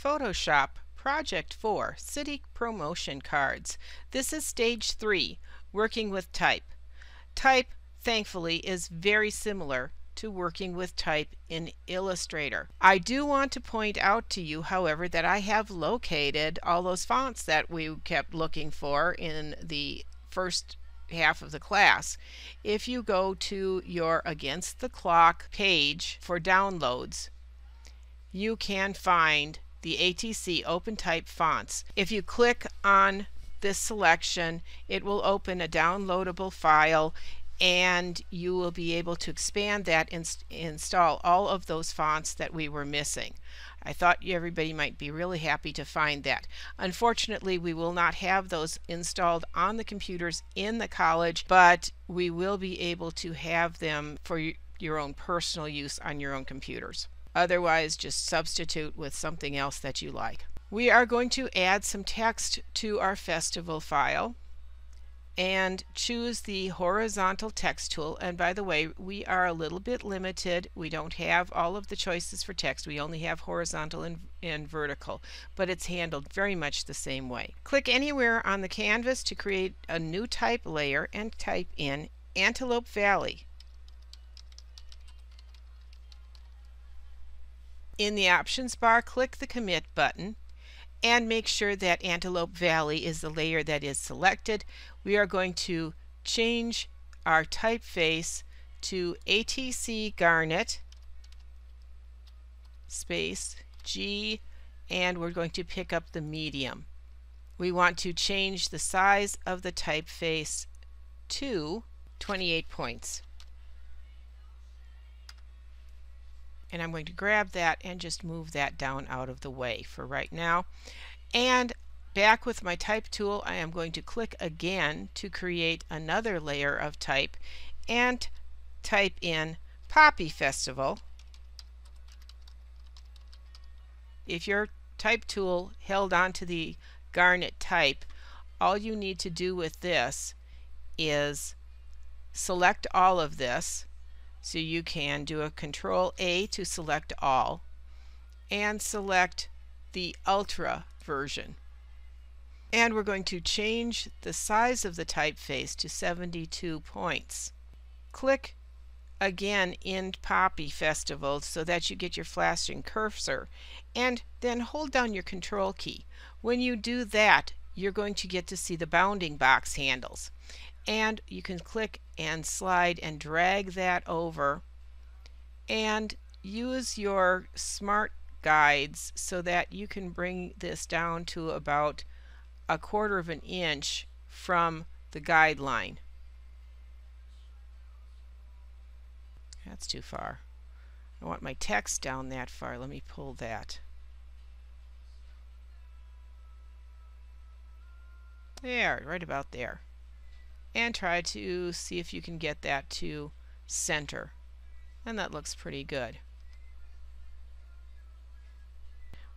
Photoshop Project 4 City Promotion Cards. This is Stage 3, working with type. Type, thankfully, is very similar to working with type in Illustrator. I do want to point out to you, however, that I have located all those fonts that we kept looking for in the first half of the class. If you go to your Against the Clock page for downloads, you can find the ATC OpenType fonts. If you click on this selection, it will open a downloadable file and you will be able to expand that and install all of those fonts that we were missing. I thought everybody might be really happy to find that. Unfortunately, we will not have those installed on the computers in the college, but we will be able to have them for your own personal use on your own computers. Otherwise, just substitute with something else that you like. We are going to add some text to our festival file and choose the horizontal text tool. And by the way, we are a little bit limited. We don't have all of the choices for text. We only have horizontal and vertical, but it's handled very much the same way. Click anywhere on the canvas to create a new type layer and type in Antelope Valley. In the options bar, click the Commit button and make sure that Antelope Valley is the layer that is selected. We are going to change our typeface to ATC Garnet space G, and we're going to pick up the medium. We want to change the size of the typeface to 28 points. And I'm going to grab that and just move that down out of the way for right now. And back with my type tool, I am going to click again to create another layer of type and type in Poppy Festival. If your type tool held onto the Garnet type, all you need to do with this is select all of this. So you can do a Control A to select all and select the Ultra version. And we're going to change the size of the typeface to 72 points. Click again in Poppy Festival so that you get your flashing cursor, and then hold down your Control key. When you do that, you're going to get to see the bounding box handles. And you can click and slide and drag that over and use your smart guides so that you can bring this down to about 1/4 of an inch from the guideline. That's too far. I want my text down that far. Let me pull that. There, right about there. And try to see if you can get that to center. And that looks pretty good.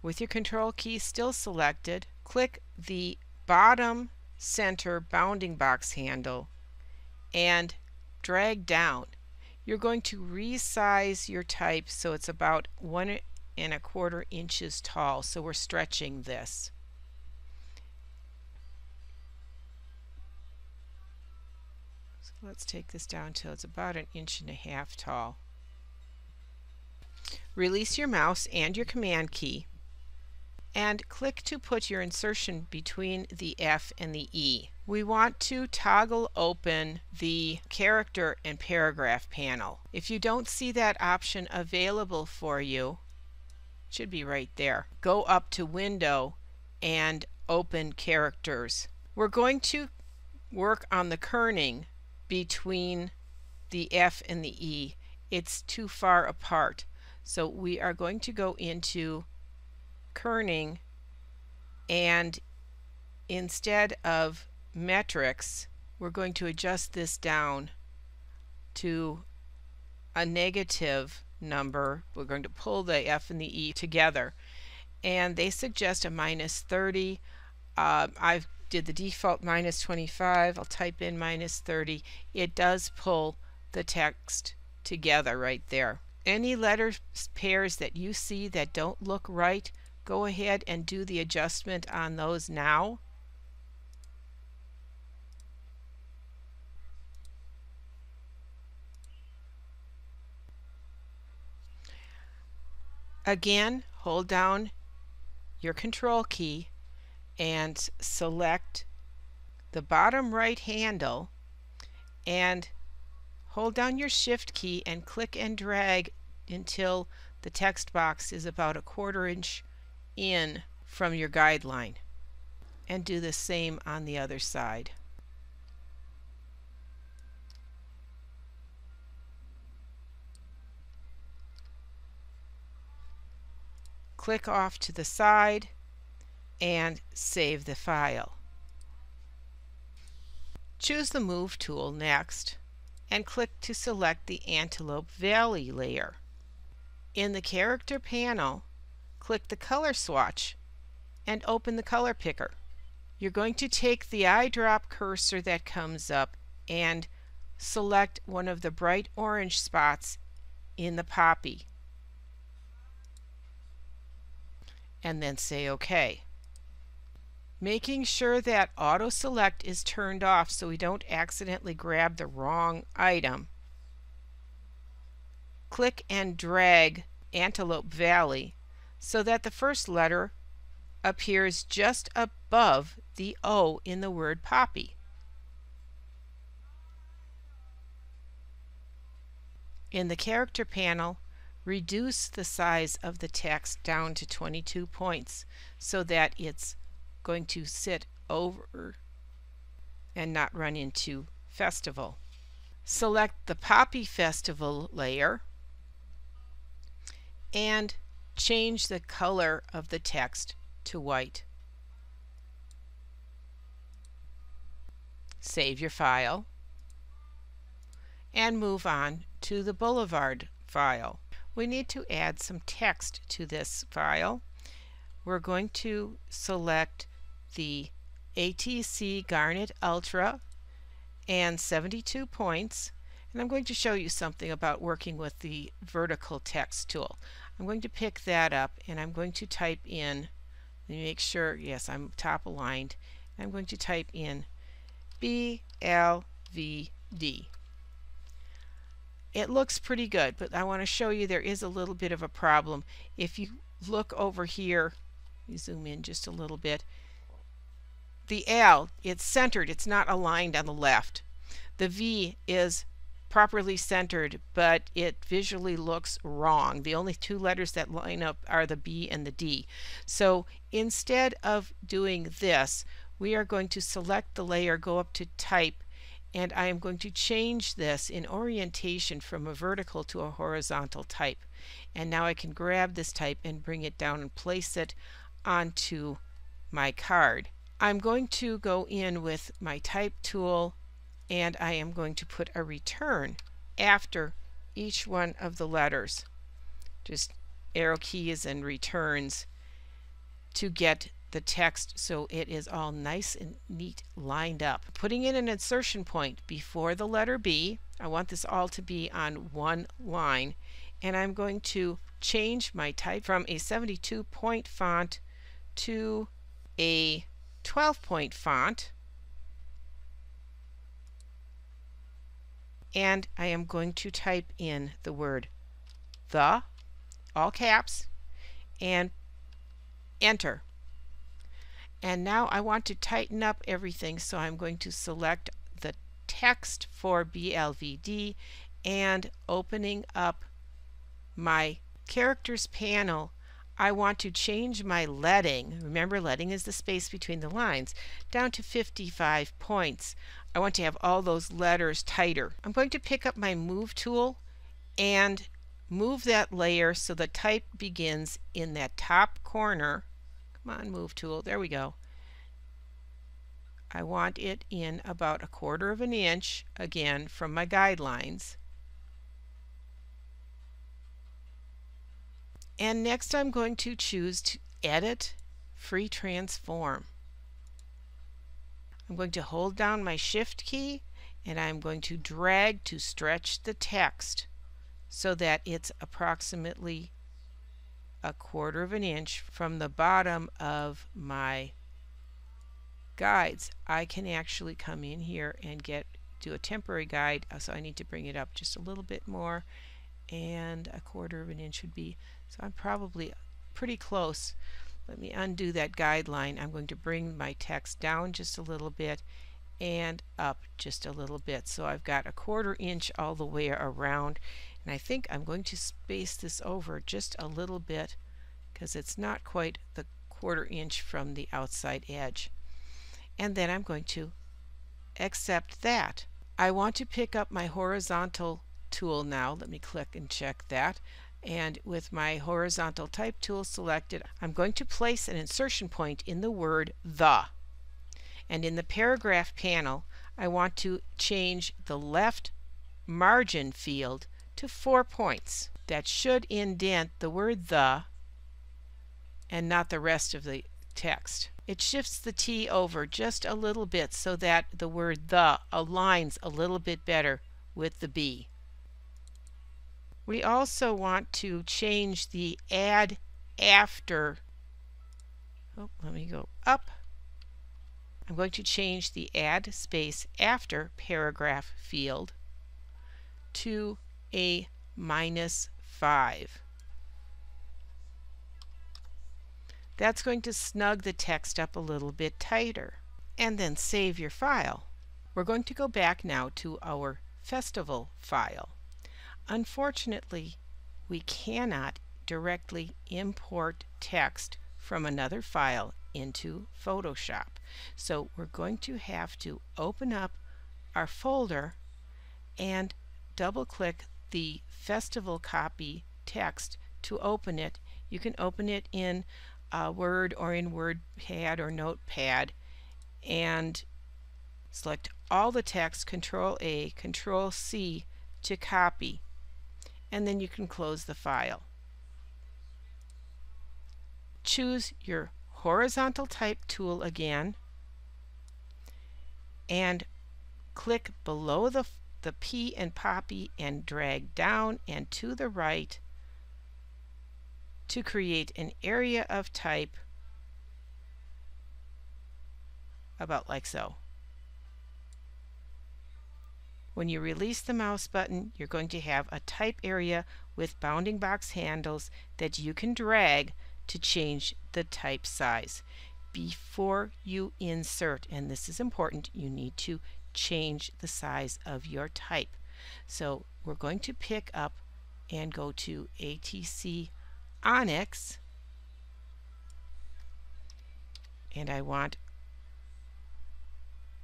With your Control key still selected, click the bottom center bounding box handle and drag down. You're going to resize your type so it's about 1 1/4 inches tall. So we're stretching this. Let's take this down till it's about 1.5 inches tall. Release your mouse and your Command key and click to put your insertion between the F and the E. We want to toggle open the character and paragraph panel. If you don't see that option available for you, it should be right there. Go up to Window and open Characters. We're going to work on the kerning between the F and the E. It's too far apart. So we are going to go into kerning, and instead of metrics, we're going to adjust this down to a negative number. We're going to pull the F and the E together, and they suggest a -30. I've did the default -25. I'll type in -30. It does pull the text together right there. Any letter pairs that you see that don't look right, go ahead and do the adjustment on those now. Again, hold down your control key and select the bottom right handle and hold down your shift key and click and drag until the text box is about 1/4 inch in from your guideline, and do the same on the other side. Click off to the side and save the file. Choose the Move tool next and click to select the Antelope Valley layer. In the character panel, click the color swatch and open the color picker. You're going to take the eyedrop cursor that comes up and select one of the bright orange spots in the poppy, and then say OK. Making sure that auto select is turned off so we don't accidentally grab the wrong item. Click and drag Antelope Valley so that the first letter appears just above the O in the word poppy. In the character panel, reduce the size of the text down to 22 points so that it's going to sit over and not run into Festival. Select the Poppy Festival layer and change the color of the text to white. Save your file and move on to the Boulevard file. We need to add some text to this file. We're going to select the ATC Garnet Ultra and 72 points, and I'm going to show you something about working with the vertical text tool. I'm going to pick that up and I'm going to type in, let me make sure, yes, I'm top aligned. I'm going to type in BLVD. It looks pretty good, but I want to show you there is a little bit of a problem. If you look over here, you zoom in just a little bit, the L, it's centered, it's not aligned on the left. The V is properly centered, but it visually looks wrong. The only two letters that line up are the B and the D. So instead of doing this, we are going to select the layer, go up to Type, and I am going to change this in orientation from a vertical to a horizontal type. And now I can grab this type and bring it down and place it onto my card. I'm going to go in with my Type tool and I am going to put a return after each one of the letters. Just arrow keys and returns to get the text so it is all nice and neat lined up. Putting in an insertion point before the letter B. I want this all to be on one line, and I'm going to change my type from a 72-point font to a 12-point font, and I am going to type in the word the, all caps, and enter. And now I want to tighten up everything, so I'm going to select the text for BLVD and opening up my characters panel, I want to change my leading. Remember, leading is the space between the lines, down to 55 points. I want to have all those letters tighter. I'm going to pick up my Move tool and move that layer so the type begins in that top corner. Come on, Move tool, there we go. I want it in about 1/4 inch, again, from my guidelines. And next I'm going to choose to edit Free Transform. I'm going to hold down my Shift key and I'm going to drag to stretch the text so that it's approximately 1/4 inch from the bottom of my guides, I can actually come in here and do a temporary guide. So I need to bring it up just a little bit more, and 1/4 inch would be, so I'm probably pretty close. Let me undo that guideline. I'm going to bring my text down just a little bit and up just a little bit. So I've got 1/4 inch all the way around, and I think I'm going to space this over just a little bit because it's not quite the 1/4 inch from the outside edge. And then I'm going to accept that. I want to pick up my horizontal tool now. Let me click and check that. And with my horizontal type tool selected, I'm going to place an insertion point in the word the. And in the paragraph panel, I want to change the left margin field to 4 points. That should indent the word the and not the rest of the text. It shifts the T over just a little bit so that the word the aligns a little bit better with the B. We also want to change the add after. Let me go up. I'm going to change the add space after paragraph field to a -5. That's going to snug the text up a little bit tighter. And then save your file. We're going to go back now to our festival file. Unfortunately, we cannot directly import text from another file into Photoshop. So we're going to have to open up our folder and double-click the festival copy text to open it. You can open it in Word or in WordPad or Notepad, and select all the text, Control-A, Control-C to copy, and then you can close the file. Choose your horizontal type tool again and click below the P and Poppy and drag down and to the right to create an area of type about like so. When you release the mouse button, you're going to have a type area with bounding box handles that you can drag to change the type size. Before you insert, and this is important, you need to change the size of your type. So we're going to pick up and go to ATC Onyx, and I want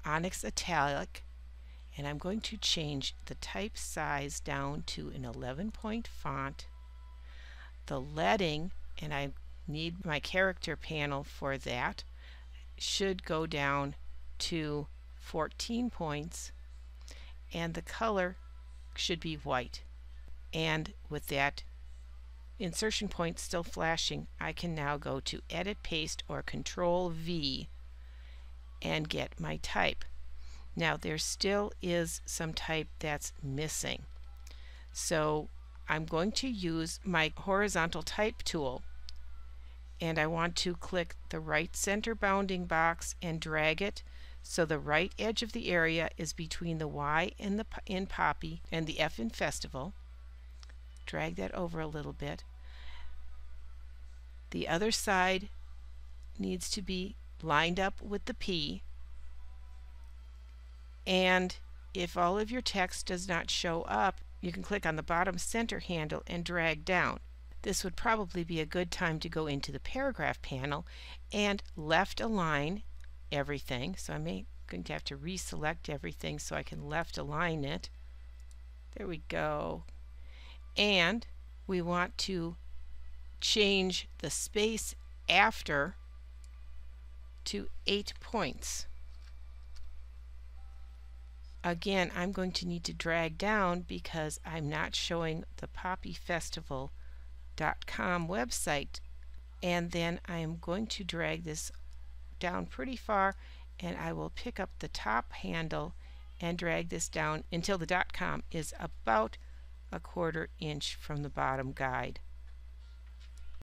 Onyx Italic, and I'm going to change the type size down to an 11-point font. The leading, and I need my character panel for that, should go down to 14 points, and the color should be white. And with that insertion point still flashing, I can now go to Edit, Paste, or Control-V and get my type. Now there still is some type that's missing, so I'm going to use my horizontal type tool, and I want to click the right center bounding box and drag it so the right edge of the area is between the Y in Poppy and the F in Festival. Drag that over a little bit. The other side needs to be lined up with the P, and if all of your text does not show up, you can click on the bottom center handle and drag down. This would probably be a good time to go into the paragraph panel and left align everything. So I'm going to have to reselect everything so I can left align it. There we go. And we want to change the space after to 8 points. Again, I'm going to need to drag down because I'm not showing the poppyfestival.com website, and then I am going to drag this down pretty far, and I will pick up the top handle and drag this down until the .com is about 1/4 inch from the bottom guide.